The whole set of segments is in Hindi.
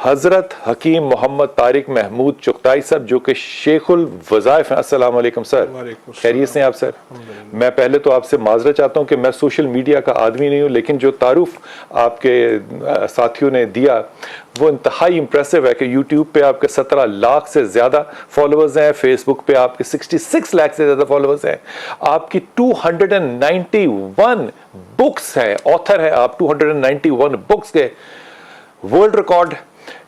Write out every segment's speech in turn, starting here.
हज़रत हकीम मोहम्मद तारिक महमूद चुगताई साहब जो कि शेखुल वज़ाइफ हैं। अस्सलाम वालेकुम सर, खैरियत से हैं आप सर? मैं पहले तो आपसे माजरत चाहता हूं कि मैं सोशल मीडिया का आदमी नहीं हूं, लेकिन जो तारुफ आपके साथियों ने दिया वो इंतहाई इंप्रेसिव है कि यूट्यूब पे आपके 17 लाख से ज़्यादा फॉलोअर्स हैं, फेसबुक पे आपके 66 लाख से ज़्यादा फॉलोअर्स हैं, आपकी 291 बुक्स हैं, ऑथर हैं आप 291 बुक्स के, world record,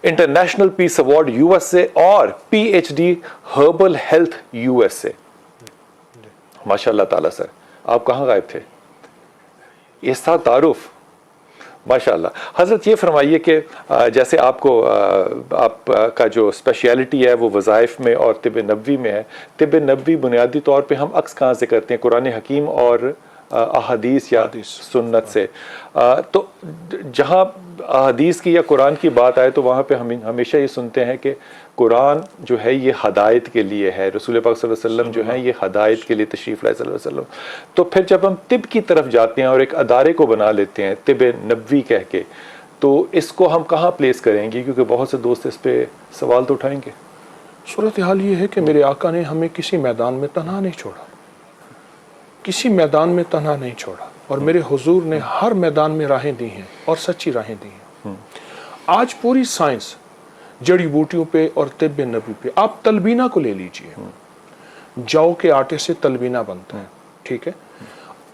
international peace award USA और पीएचडी हर्बल हेल्थ यूएसए। माशाल्लाह ताला सर, आप कहाँ गायब थे? ये था तारुफ, माशाल्लाह। हज़रत ये फरमाइए कि जैसे आपको आपका जो स्पेशलिटी है वो वज़ाइफ में और तिब नबवी में है। तिब नबवी बुनियादी तौर पे हम अक्स कहाँ से करते हैं? कुरान हकीम और अहदीस या सुन्नत से। तो जहाँ अहदीस की या कुरान की बात आए तो वहाँ पे हम हमेशा ये सुनते हैं कि कुरान जो है ये हदायत के लिए है, रसूल पाक सल्लल्लाहु अलैहि वसल्लम जो है ये हदायत के लिए तशरीफ़ लाए सल्लल्लाहु अलैहि वसल्लम। तो फिर जब हम तिब की तरफ जाते हैं और एक अदारे को बना लेते हैं तिब नबवी कह के, तो इसको हम कहाँ प्लेस करेंगे? क्योंकि बहुत से दोस्त इस पर सवाल तो उठाएंगे। सूरत हाल ये है कि मेरे आका ने हमें किसी मैदान में तन्हा नहीं छोड़ा, किसी मैदान में तन्हा नहीं छोड़ा, और मेरे हुजूर ने हर मैदान में राहें दी हैं और सच्ची राहें दी हैं। आज पूरी साइंस जड़ी बूटियों पे और तिब्ब नबी पे, आप तलबीना को ले लीजिए, जौ के आटे से तलबीना बनता है, ठीक है।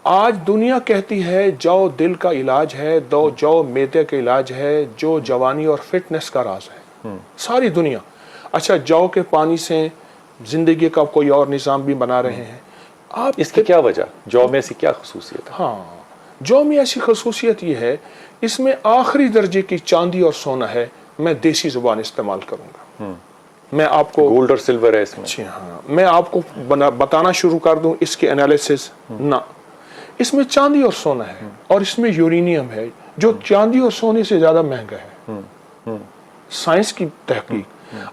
आज दुनिया कहती है जौ दिल का इलाज है, जौ मैदे का इलाज है, जो जवानी और फिटनेस का राज है, सारी दुनिया। अच्छा, जौ के पानी से जिंदगी का कोई और निज़ाम भी बना रहे हैं आप। इसकी क्या वजह, जौ में ऐसी क्या खसूसियत है? हाँ, जौ में ऐसी खसूसियत ये है, इसमें आखिरी दर्जे की चांदी और सोना है। मैं देसी जुबान इस्तेमाल करूंगा, मैं आपको, गोल्ड और सिल्वर है इसमें। जी हाँ, मैं आपको बताना शुरू कर दूं इसके एनालिसिस ना। इसमें चांदी और सोना है और इसमें यूरेनियम है जो चांदी और सोने से ज्यादा महंगा है, साइंस की तहकीक।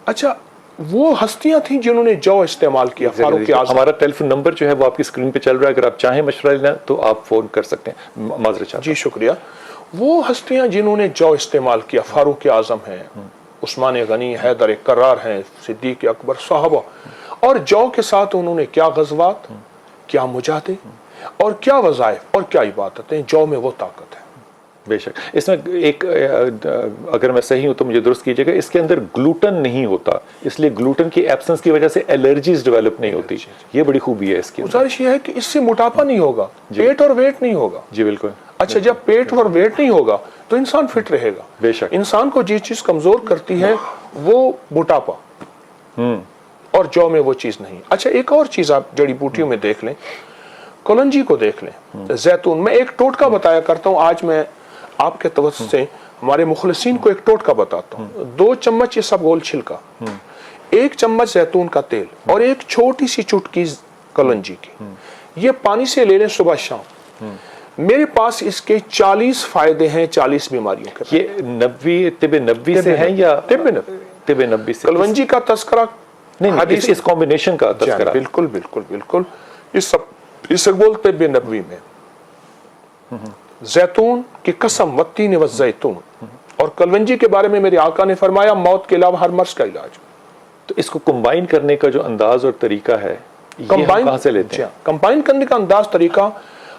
अच्छा, वो हस्तियां थी जिन्होंने जौ इस्तेमाल किया। फारूक आज़म, हमारा टेलीफोन नंबर जो है वो आपकी स्क्रीन पे चल रहा है, अगर आप चाहें मशवरा लेना तो आप फोन कर सकते हैं। माजरत जी शुक्रिया। वो हस्तियां जिन्होंने जौ इस्तेमाल किया, फारूक आज़म है, उस्मान गनी, हैदर करार हैं, सिद्दीक अकबर, साहबा। और जौ के साथ उन्होंने क्या गज़वात, क्या मुजाहिदे और क्या वज़ाइफ और क्या इबादतें, जौ में वो ताकत है। बेशक। इसमें एक, अगर मैं सही हूं तो मुझे दुरुस्त कीजिएगा, इसके अंदर ग्लूटन नहीं होता, इसलिए ग्लूटन की एब्सेंस की वजह से एलर्जीज डेवलप नहीं होती। ये बड़ी खूबी है इसकी। गुजारिश ये है कि इससे मोटापा नहीं होगा, पेट और वेट नहीं होगा। जी बिल्कुल। अच्छा, जब पेट और वेट नहीं होगा तो इंसान फिट रहेगा। बेशक। इंसान को जिस चीज कमजोर करती है वो मोटापा, और जौ में वो चीज नहीं। अच्छा, एक और चीज आप जड़ी बूटियों में देख लें, कलंजी को देख लें, जैतून। मैं एक टोटका बताया करता हूँ, आज मैं आपके तवज्जो से हमारे मुखलिसीन को एक टोटका बताता हूँ। 2 चम्मच ये सब गोल छिलका, 1 चम्मच जैतून का तेल और एक छोटी सी चुटकी कलंजी की, ये पानी से ले लें सुबह शाम। मेरे पास इसके 40 फायदे हैं, 40 बीमारियों के। ये नबवी, तिब नबवी से है या तिब नबवी से? कलवंजी का तस्करा नहीं, इस कॉम्बिनेशन का तस्करा। बिल्कुल बिल्कुल बिल्कुल, इस बोल तिब नबवी में जैतून की कसम वत्तीन व जैतून और कलवंजी के बारे में मेरे आका ने फरमाया मौत के अलावा हर मर्ज का इलाज। तो इसको कंबाइन करने का जो अंदाज और तरीका है, कंबाइन कहां से लेते हैं? कंबाइन करने का अंदाज तरीका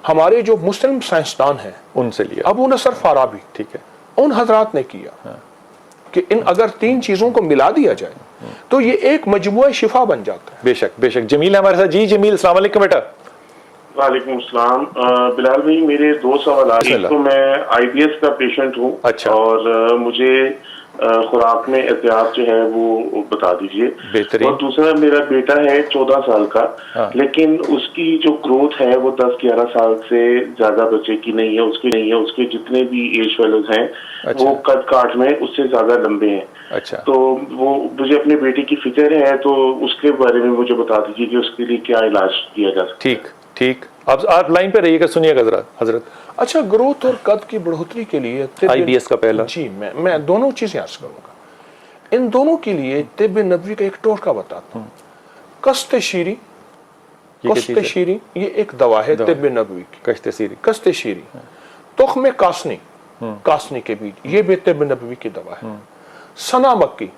हमारे जो मुस्लिम साइंसदान हैं उनसे लिया। अबू नसर फाराबी, ठीक है, उन हजरात ने किया कि इन अगर 3 चीजों को मिला दिया जाए तो ये एक मजमुआ शिफा बन जाता है। बेशक बेशक। जमील हमारे साथ। जी जमील, अस्सलाम वालेकुम बेटा। वालेकुम सलाम। बिलाल भाई, मेरे 2 सवाल। एक तो मैं आईबीएस का पेशेंट हूँ। अच्छा। और मुझे खुराक में एहतियात जो है वो बता दीजिए। बेहतरीन। और दूसरा, मेरा बेटा है 14 साल का। हाँ। लेकिन उसकी जो ग्रोथ है वो 10-11 साल से ज्यादा बच्चे की नहीं है, उसके जितने भी एज फेलोज हैं। अच्छा। वो कद काठ में उससे ज्यादा लंबे हैं। अच्छा। तो वो मुझे अपने बेटे की फिक्र है, तो उसके बारे में मुझे बता दीजिए कि उसके लिए क्या इलाज किया जा सकता है। ठीक ठीक। अब आप लाइन पे रहिएगा, सुनिएगा हजरत। अच्छा, ग्रोथ और कद की बढ़ोतरी के लिए आईबीएस का पहला। जी, मैं दोनों चीजें अर्ज करूंगा। इन दोनों के लिए तिब नबवी का एक टोटका बताता हूँ। कस्ते शीरी, ये एक दवा है तिब नबवी की। कस्ते शीरी, तुख्म कासनी, कासनी के बीज, ये भी तिब नबवी की दवा है। सना मक्की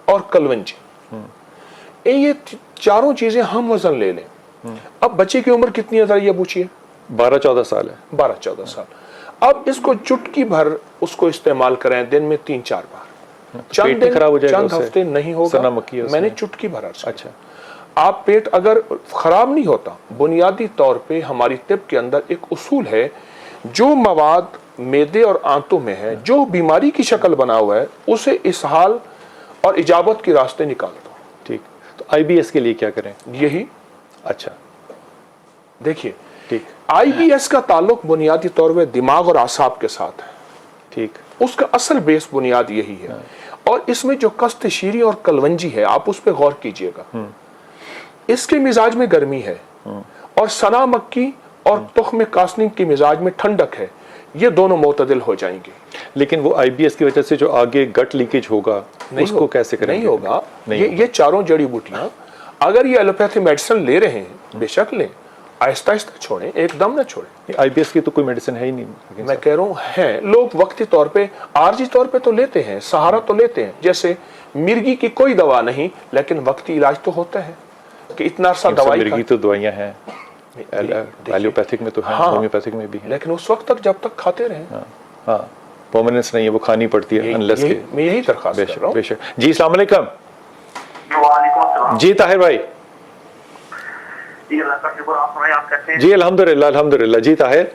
और कलवंजी, ये चारों चीजें हम वजन ले लें। अब बच्चे की उम्र कितनी है जरा ये पूछिए? 12-14 साल है। 12-14 साल। अब इसको चुटकी भर उसको इस्तेमाल करें दिन में 3-4 बार। तो पेट नहीं खराब हो जाएगा चंद हफ्ते नहीं होगा। सना मक्की है मैंने उसमें। चुटकी भर अर्ज किया। अच्छा, आप पेट अगर खराब नहीं होता, बुनियादी तौर पे हमारी तिब के अंदर एक उसूल है, जो मवाद मेदे और आंतों में है, जो बीमारी की शक्ल बना हुआ है, उसे इसहाल और इजाबत के रास्ते निकाल दो। ठीक। तो IBS के लिए क्या करें? यही अच्छा, देखिए, ठीक IBS का ताल्लुक बुनियादी तौर पे दिमाग और आसाब के साथ है। ठीक। उसका असल बेस बुनियाद यही है। और इसमें जो कस्त शीरी और कलवंजी है, आप उस पर गौर कीजिएगा। इसके मिजाज में गर्मी है और सना मक्की और तुख्म कासनी के मिजाज में ठंडक है। ये दोनों मोतदिल हो जाएंगे। लेकिन वो IBS की वजह से जो आगे गट लीकेज होगा उसको कैसे करेंगे? नहीं होगा। नहीं ये चारों जड़ी बूटियां अगर ये एलोपैथी मेडिसिन ले रहे हैं, बेशक लें, आहिस्ता आहिस्ता छोड़ें, एकदम ना छोड़ें। IBS की तो कोई मेडिसिन है ही नहीं। मैं कह रहा हूँ है, लोग वक्ती तौर पे, आर्जी तौर पे तो लेते हैं, सहारा तो लेते हैं। जैसे मिर्गी की कोई दवा नहीं, लेकिन वक्ती इलाज तो होता है कि इतना अरसा दवाई मिर्गी तो दवाइयां हैं, एलोपैथिक में तो है, होम्योपैथिक में भी है, लेकिन उस वक्त तक जब तक खाते रहे। हाँ, परमानेंस नहीं है, वो खानी पड़ती है अनलेस के। मैं यही दरखास्त कर रहा हूँ। बेशक। जी, अस्सलाम वालेकुम। वालेकुम अस्सलाम। जी ताहिर भाई। जी, अल्लाह का शुक्र। आप सुनाइए, आप कैसे हैं? जी अल्हम्दुलिल्लाह अल्हम्दुलिल्लाह। जी ताहिर।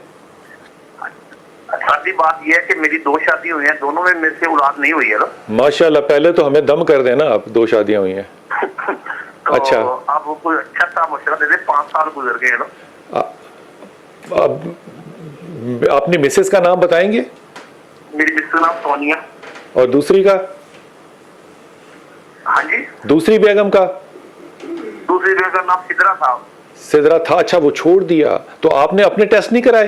सादी बात यह है कि मेरी 2 शादी हुई हैं, दोनों में मेरे से औलाद नहीं हुई है ना। माशाल्लाह, पहले तो हमें दम कर देना, आप 2 शादियां हुई हैं। तो अच्छा। आप वो कोई अच्छा सा मशवरा दे दे, 5 साल गुजर गए हैं ना। अब अपनी मिसेस का नाम बताएंगे? मेरी मिसेस का नाम सोनिया। और दूसरी का? हाँ जी। दूसरी बेगम का? दूसरी बेगम का नाम सिदरा था। सिदरा था। अच्छा, वो छोड़ दिया। तो आपने अपने टेस्ट नहीं कराए?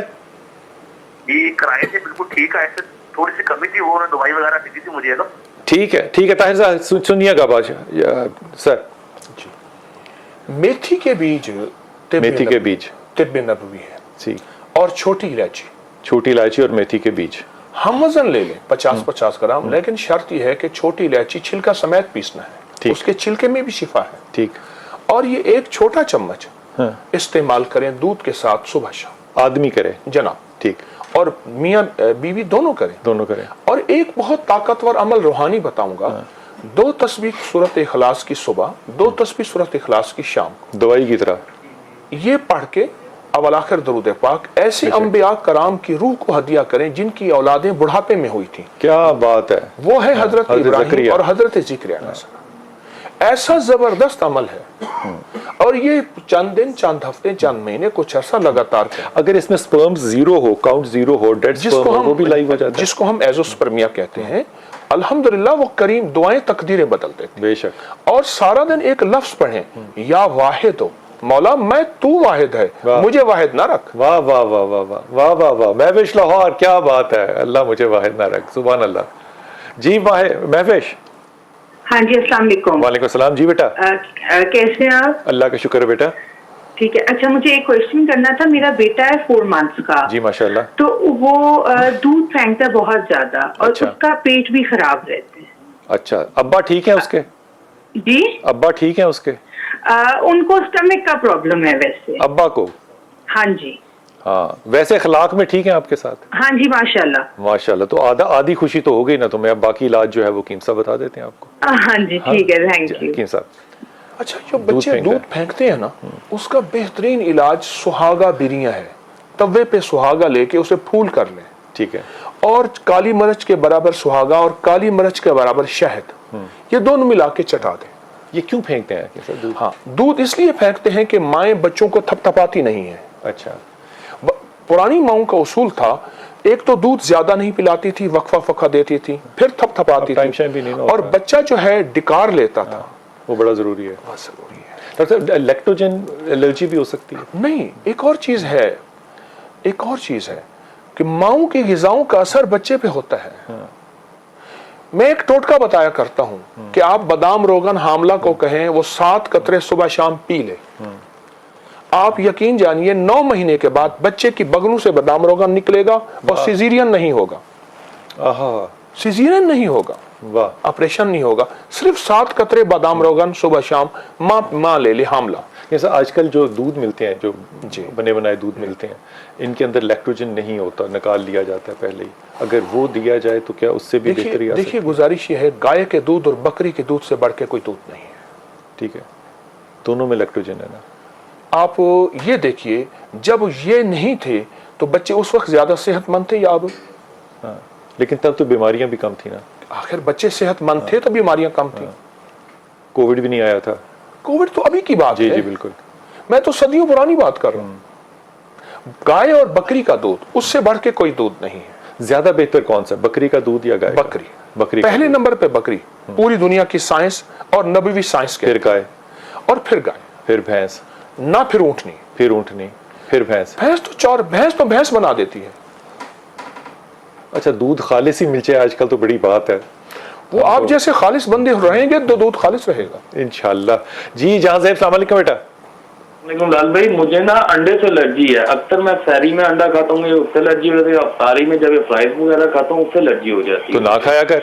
ये कराए थे, बिल्कुल ठीक है। ऐसे थोड़ी सी कमी थी, वो दवाई वगैरह दी थी मुझे ना। ठीक है ताहिर साहब, सुनिएगा बादशाह सर। मेथी के बीज, मेथी के बीज तिब्ब नबवी है जी, और छोटी इलायची, छोटी इलायची और मेथी के बीज। हम वजन ले लें 50-50 ग्राम, लेकिन शर्त यह है कि छोटी इलायची छिलका समेत पीसना है। उसके छिलके में भी शिफा है। ठीक। और ये एक छोटा चम्मच इस्तेमाल करें दूध के साथ सुबह शाम। आदमी करे जनाब। ठीक। और मियाँ बीवी दोनों करें। और एक बहुत ताकतवर अमल रूहानी बताऊंगा। 2 तस्बीह सूरत इखलास की सुबह, 2 तस्बीह सूरत इखलास की शाम, दवाई की तरह। ये पढ़ के अवल आखिर दरूद पाक ऐसे अंबिया कराम की रूह को हदिया करें जिनकी औलादें बुढ़ापे में हुई थी। क्या बात है। वो है हजरत इब्राहिम और हजरत ज़िक्रिया। ऐसा जबरदस्त अमल है। और ये चंद दिन, चंद हफ्ते, चंद महीने, कुछ अर्सा लगातार करें। अगर इसमें स्पर्म्स 0 हो, काउंट 0 हो, डेड स्पर्म हो, वो भी लाइव हो जाता है, जिसको हम एजोस्पर्मिया कहते हैं। अल्हम्दुलिल्लाह वो करीम दुआएं तकदीरें बदल देते। बेशक। और सारा दिन एक लफ्ज पढ़ें, या वाहिद हो, मौला मैं तू वाहिद है, मुझे वाहिद ना रख। वाह वाह वाह वाह वाह वाह वाह वाह। महविश लाहौर, क्या बात है। अल्लाह मुझे वाहिद ना रख। सुभान अल्लाह। जी महविश। हाँ जी, अस्सलाम वालेकुम। वालेकुम सलाम। जी बेटा, कैसे हैं आप? अल्लाह का शुक्र है बेटा। ठीक है। अच्छा, मुझे एक क्वेश्चन करना था। मेरा बेटा है 4 मंथ्स का। जी माशाल्लाह। तो वो दूध फेंकता है बहुत ज्यादा और अच्छा। उसका पेट भी खराब रहता है। अच्छा, अब्बा ठीक है उसके? जी, अब्बा ठीक है उसके? उनको स्टमक का प्रॉब्लम है वैसे। अब्बा को? हाँ जी। हाँ, वैसे अखलाक में ठीक है आपके साथ? हाँ जी, माशाल्लाह। माशाल्लाह। तो आधी खुशी तो हो गई ना तुम्हें। अब बाकी इलाज जो है वो कीम साहब बता देते हैं आपको। हाँ जी, ठीक है, थैंक यू। कीम साहब। अच्छा, जो बच्चे दूध फेंकते हैं ना, उसका बेहतरीन इलाज सुहागा बिरिया है। तवे पे सुहागा लेके उसे फूल कर लें। ठीक है। और काली मिर्च के बराबर सुहागा और काली मिर्च के बराबर शहद, ये दोनों मिला के चटा दें। ये क्यों फेंकते हैं दूध? हाँ, दूध इसलिए फेंकते हैं कि माएँ बच्चों को थपथपाती नहीं है। अच्छा। पुरानी माओं का उसूल था, एक तो दूध ज्यादा नहीं पिलाती थी, वक्फा फक्का देती थी, फिर थपथपाती थी, और बच्चा जो है डिकार लेता था। वो बड़ा जरूरी है। बहुत जरूरी है। डॉक्टर साहब, लैक्टोजन एलर्जी भी हो सकती है? नहीं, एक और चीज है कि माओं की ग़िज़ाओं का असर बच्चे पे होता है। मैं एक टोटका बताया करता हूं कि आप बादाम रोगन हामला को कहें वो 7 कतरे सुबह शाम पी ले। आप यकीन जानिए 9 महीने के बाद बच्चे की बगलों से बादाम रोगन निकलेगा और सिजेरियन नहीं होगा। सिजेरियन नहीं होगा, वाह। ऑपरेशन नहीं होगा, सिर्फ 7 कतरे बादाम रोगन सुबह शाम, माँ ले ले हामला। जैसे आजकल जो दूध मिलते हैं, जो बने बनाए दूध मिलते हैं, इनके अंदर लैक्टोजन नहीं होता, निकाल लिया जाता है पहले ही। अगर वो दिया जाए तो क्या उससे भी बेहतरी आ सकती है? देखिए गुजारिश ये है, गाय के दूध और बकरी के दूध से बढ़ के कोई दूध नहीं है। ठीक है, दोनों में लैक्टोजन है ना। आप ये देखिए, जब ये नहीं थे तो बच्चे उस वक्त ज्यादा सेहतमंद थे या अब? हाँ, लेकिन तब तो बीमारियां भी कम थी ना। आखिर बच्चे सेहतमंद थे तो बीमारियां कम थी। कोविड भी नहीं आया था। कोविड तो अभी की बात जी है। जी बिल्कुल। मैं तो सदियों पुरानी बात कर रहा हूं। गाय और बकरी का दूध, उससे बढ़ के कोई दूध नहीं है। ज्यादा बेहतर कौन सा, बकरी का दूध या गाय का? बकरी का पहले दूध। नंबर पे बकरी, पूरी दुनिया की साइंस और नबवी साइंस के। फिर गाय, और फिर गाय, फिर भैंस, ना फिर ऊंटनी, फिर ऊंटनी, फिर भैंस। भैंस तो भैंस बना देती है। अच्छा, दूध खालिस ही मिल जाए आजकल तो बड़ी बात है। वो आप जैसे खालिस बंदे रहेंगे तो दूध खालिस रहेगा इंशाल्लाह। जी जहां साहब, सलाम अलैकुम बेटा। लाल भाई, मुझे ना अंडे से एलर्जी है। अक्सर मैं फैरी में अंडा खाता हूँ, उससे एलर्जी हो जाती है। अफ्तारी में जब फ्राइज वगैरह खाता हूँ उससे एलर्जी हो जाती है। तो ना खाया कर,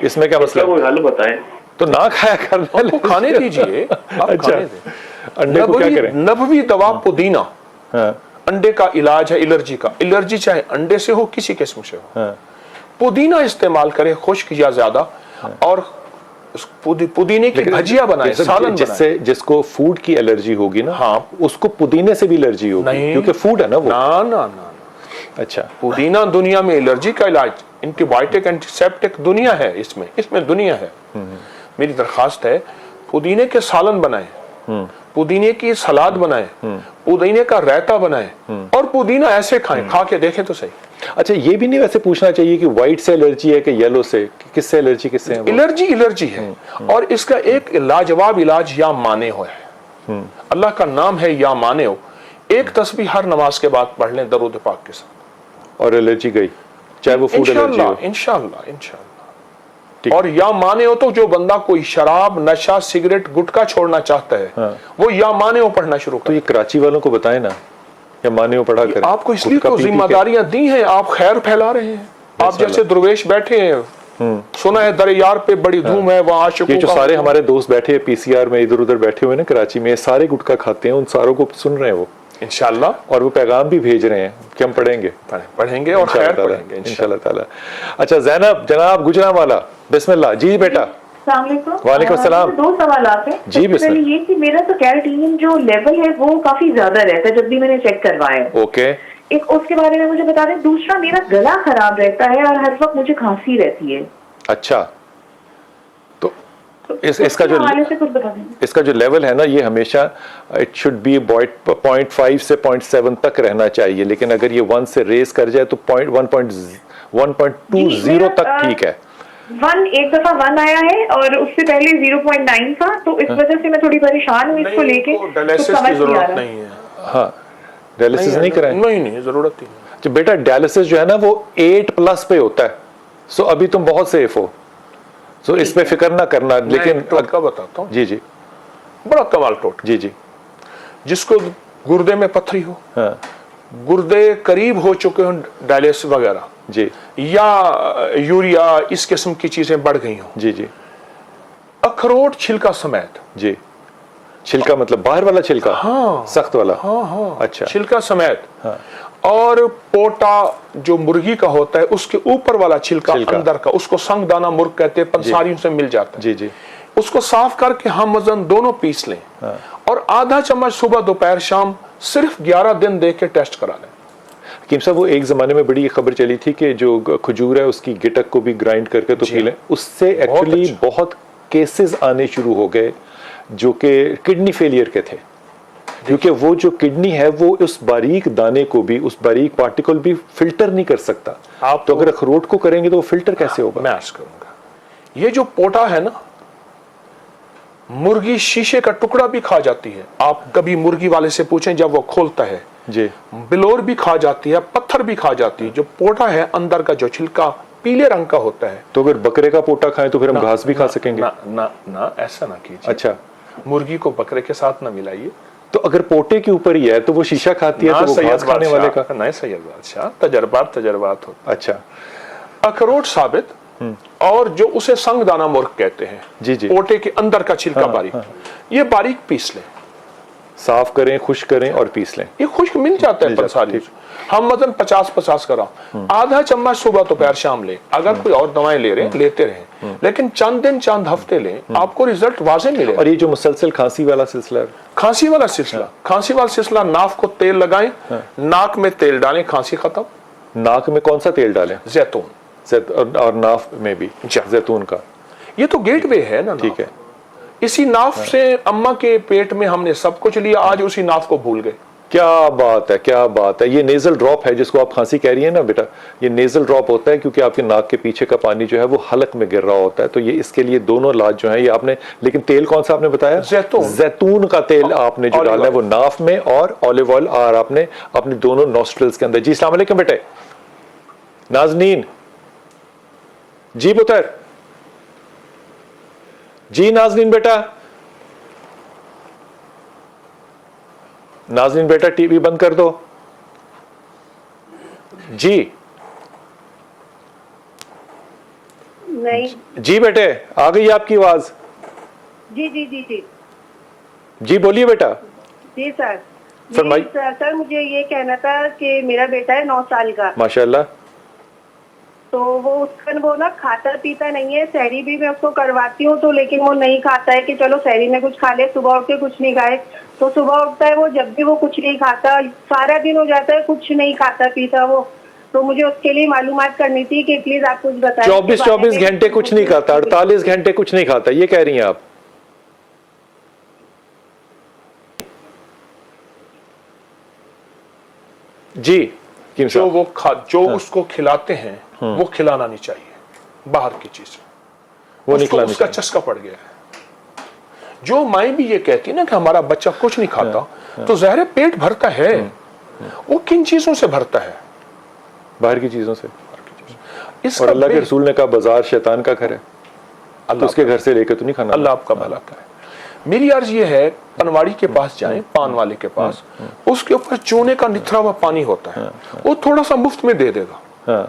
इसमें क्या मसला? कोई हल बताएं। तो ना खाया कर, आपको खाने दीजिए। आप अच्छा, खाने दें। अंडे को क्या करें? नबवी दवा पुदीना हाँ, अंडे का इलाज है एलर्जी का। एलर्जी चाहे अंडे से हो, किसी किस्म से हो, हाँ, पुदीना इस्तेमाल करें, खुश्क या ज्यादा, और पुदीने की भजिया बनाए, सालन जिससे जिसको फूड की एलर्जी होगी ना, हाँ, उसको पुदीने से भी एलर्जी होगी, नहीं, क्योंकि फूड है ना वो। ना ना ना। अच्छा, पुदीना दुनिया में एलर्जी का इलाज, एंटीबायोटिक एंटीसेप्टिक दुनिया है, इसमें दुनिया है। मेरी दरखास्त है, पुदीने के सालन बनाए, पुदीने की सलाद बनाए, पुदीने का रायता बनाए, और पुदीना ऐसे खाएं, खा के देखें तो सही। अच्छा, ये भी नहीं वैसे पूछना चाहिए कि व्हाइट से एलर्जी है कि येलो से, किससे एलर्जी, किससे है वो? एलर्जी है, और इसका एक लाजवाब इलाज या माने हो है। अल्लाह का नाम है या माने हो। एक तस्बीह हर नमाज के बाद पढ़ लें दरूद पाक के साथ, और एलर्जी गई, चाहे वो फूड एलर्जी हो। इंशाल्लाह। और या माने हो तो जो बंदा कोई शराब, नशा, सिगरेट, गुटखा छोड़ना चाहता है, वो या माने हो पढ़ना शुरू तो कर। ये कराची वालों को बताएं ना, या माने हो पढ़ा करें। आपको इसलिए गुटखा तो पी-पी के। जिम्मेदारियां दी हैं, आप खैर फैला रहे हैं। आप जैसे दुर्वेश बैठे हैं, सुना है दरियार पे बड़ी धूम है, वहां आशिकों ये जो का सारे हमारे दोस्त बैठे हैं पीसीआर में, इधर उधर बैठे हुए ना कराची में, सारे गुटखा खाते हैं, उन सारों को सुन रहे हैं वो, इंशाल्लाह, और वो पैगाम भी भेज रहे हैं कि हम पढ़ेंगे पढ़ेंगे और खैर पढ़ेंगे इंशाल्लाह ताला। अच्छा जैनब, जनाब गुजरांवाला, बिस्मिल्लाह। जी बेटा। वालेकुम अस्सलाम। 2 सवाल हैं। जी, सबसे पहले ये कि मेरा तो कैरोटीन जो लेवल है वो काफी ज्यादा रहता है जब भी मैंने चेक करवाया है। ओके, एक उसके बारे में मुझे बता दें। दूसरा, मेरा गला खराब रहता है और हर वक्त मुझे खांसी रहती है। अच्छा, तो इसका जो हवाले से कुछ बता दें। इसका जो लेवल है ना, ये हमेशा इट शुड बी 0.5 से 0.7 तक रहना चाहिए, लेकिन अगर ये 1 से रेस कर जाए तो 1.20 तक ठीक है। एक दफा 1 आया है और उससे पहले 0.9 था, तो इस वजह से मैं थोड़ी परेशान हूँ इसको लेके। डायलिसिस की जरूरत नहीं है। हाँ, डायलिसिस नहीं कराएं? नहीं, जरूरत नहीं। तो बेटा डायलिसिस जो है ना वो 8+ पे होता है, सो अभी तुम बहुत सेफ हो, सो इस पे फिक्र ना करना। लेकिन टोटका बताता हूँ, जी, बड़ा कमाल टोटका। जी, जिसको गुर्दे में पथरी हो, हाँ, गुर्दे करीब हो चुके हो डायलिसिस वगैरह, जी, या यूरिया, इस किस्म की चीजें बढ़ गई हो, जी, अखरोट छिलका समेत, जी, छिलका मतलब बाहर वाला छिलका? हाँ, सख्त वाला? हाँ, अच्छा, छिलका समेत, हाँ, और पोटा जो मुर्गी का होता है उसके ऊपर वाला छिलका अंदर का, उसको संगदाना मुर्ग कहते हैं, पंसारियों से मिल जाता है। जी, उसको साफ करके हम वजन दोनों पीस लें, और आधा चम्मच सुबह दोपहर शाम सिर्फ 11 दिन दे के टेस्ट करा लें। हकीम साहब, वो एक जमाने में बड़ी खबर चली थी कि जो खजूर है उसकी गिटक को भी ग्राइंड करके तो पी लें, उससे एक्चुअली बहुत केसेस आने शुरू हो गए जो कि किडनी फेलियर के थे, क्योंकि वो जो किडनी है वो उस बारीक दाने को भी, उस बारीक पार्टिकल भी फिल्टर नहीं कर सकता। आप तो अगर अखरोट को करेंगे तो वो फिल्टर कैसे होगा? मैं अर्ज करूंगा, ये जो पोटा है ना, मुर्गी शीशे का टुकड़ा भी खा जाती है। आप कभी मुर्गी वाले से पूछें, जब वो खोलता है जी, बिलोर भी खा जाती है, पत्थर भी खा जाती है। जो पोटा है अंदर का जो छिलका पीले रंग का होता है। तो अगर बकरे का पोटा खाएं तो फिर हम घास भी खा सकेंगे? ना, ऐसा ना कीजिए। अच्छा, मुर्गी को बकरे के साथ ना मिलाइए। तो अगर पोटे के ऊपर ही है तो वो शीशा खाती है, तो वो घास खाने वाले का? नहीं, सैयद बादशाह, तजर्बात होता। अच्छा, अखरोट साबित और जो उसे संगदाना मुर्ग कहते हैं, जी, जी। ओटे के अंदर का छिलका बारीक, ये बारीक पीस लें, साफ करें, खुश्क करें और पीस लें। ये खुश्क मिल जाता है मिल जाता है, पंसारी। ठीक। हम मतलब 50-50 ग्राम, आधा चम्मच सुबह दोपहर शाम लें। अगर कोई और दवाएं ले रहे हैं लेते रहें, लेकिन चंद दिन चंद हफ्ते लें, आपको रिजल्ट वाजे मिलेगा। और ये जो मुसलसल खांसी वाला सिलसिला है, खांसी वाला सिलसिला, नाक को तेल लगाएं, नाक में तेल डालें, खांसी खत्म। नाक में कौन सा तेल डालें? जैतून और नाफ में भी जैतून का। ये तो गेटवे है ना, ठीक है। इसी नाफ से अम्मा के पेट में हमने सब कुछ लिया, आज उसी नाफ को भूल गए। क्या बात है, क्या बात है। ये नेजल ड्रॉप है जिसको आप खांसी कह रही है ना बेटा, ये नेजल ड्रॉप होता है क्योंकि आपके नाक के पीछे का पानी जो है वो हलक में गिर रहा होता है। तो ये इसके लिए दोनों इलाज जो है ये आपने, लेकिन तेल कौन सा आपने बताया? जैतून का तेल आपने जो डालना है वो नाफ में, और ऑलिव ऑयल और आपने अपने दोनों नॉस्ट्रल्स के अंदर। जी अस्सलाम वालेकुम बेटे। नाजनीन जी पुत्र, जी नाजनीन बेटा, नाजनीन बेटा टीवी बंद कर दो जी। नहीं जी बेटे, आ गई आपकी आवाज। जी जी जी जी जी बोलिए बेटा। जी सर। फरमाइए। सर मुझे ये कहना था कि मेरा बेटा है 9 साल का, माशाल्लाह। तो वो ना खाता पीता नहीं है। सहरी भी मैं उसको करवाती हूँ तो, लेकिन वो नहीं खाता है कि चलो सहरी में कुछ खा ले, सुबह उठ के कुछ नहीं खाए। तो सुबह उठता है वो, जब भी वो कुछ नहीं खाता, सारा दिन हो जाता है कुछ नहीं खाता पीता वो। तो मुझे उसके लिए मालूमात करनी थी कि प्लीज आप कुछ बताएं। 24 घंटे कुछ नहीं खाता, 48 घंटे कुछ नहीं खाता, ये कह रही हैं आप? जी जो उसको खिलाते हैं वो खिलाना नहीं चाहिए, बाहर की चीज वो नहीं खिलानी उसका चाहिए। चस्का पड़ गया है। जो माएँ भी ये कहती है ना कि हमारा बच्चा कुछ नहीं खाता, तो ज़ाहिर है पेट भरता है, वो किन चीजों से भरता है? बाहर की चीजों से। इसका और अल्लाह के रसूल ने कहा बाजार शैतान का घर है, तो उसके घर से लेकर तो नहीं खाना। अल्लाह आपका भला करे। मेरी अर्ज ये है, पनवाड़ी के पास जाएं, पान वाले के पास, उसके ऊपर चूने का निथरा हुआ पानी होता है, वो थोड़ा सा मुफ्त में दे देगा।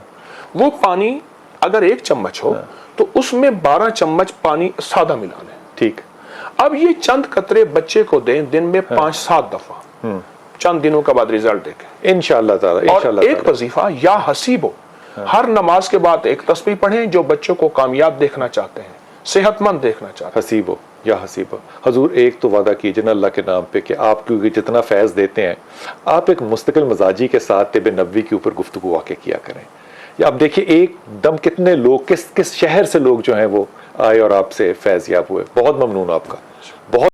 वो पानी अगर 1 चम्मच हो तो उसमें 12 चम्मच पानी सादा मिला लें। ठीक। अब ये चंद कतरे बच्चे को दें, दिन में 5-7 दफा, चंद दिनों के बाद रिजल्ट देखें इंशाअल्लाह ताला। और एक वजीफा या हसीबो, हर नमाज के बाद एक तस्बीह पढ़ें, जो बच्चों को कामयाब देखना चाहते हैं, सेहतमंद देखना चाहते हैं। हसीबो या हसीबा। हजूर एक तो वादा कीजिए ना अल्लाह के नाम पे कि आप क्योंकि जितना फैज़ देते हैं, आप एक मुस्तकिल मजाजी के साथ तिब नबवी के ऊपर गुफ्तगू वाक़ किया करें। या आप देखिए एक दम कितने लोग, किस किस शहर से लोग जो हैं वो आए और आपसे फैज़ याब हुए। बहुत ममनून आपका, बहुत।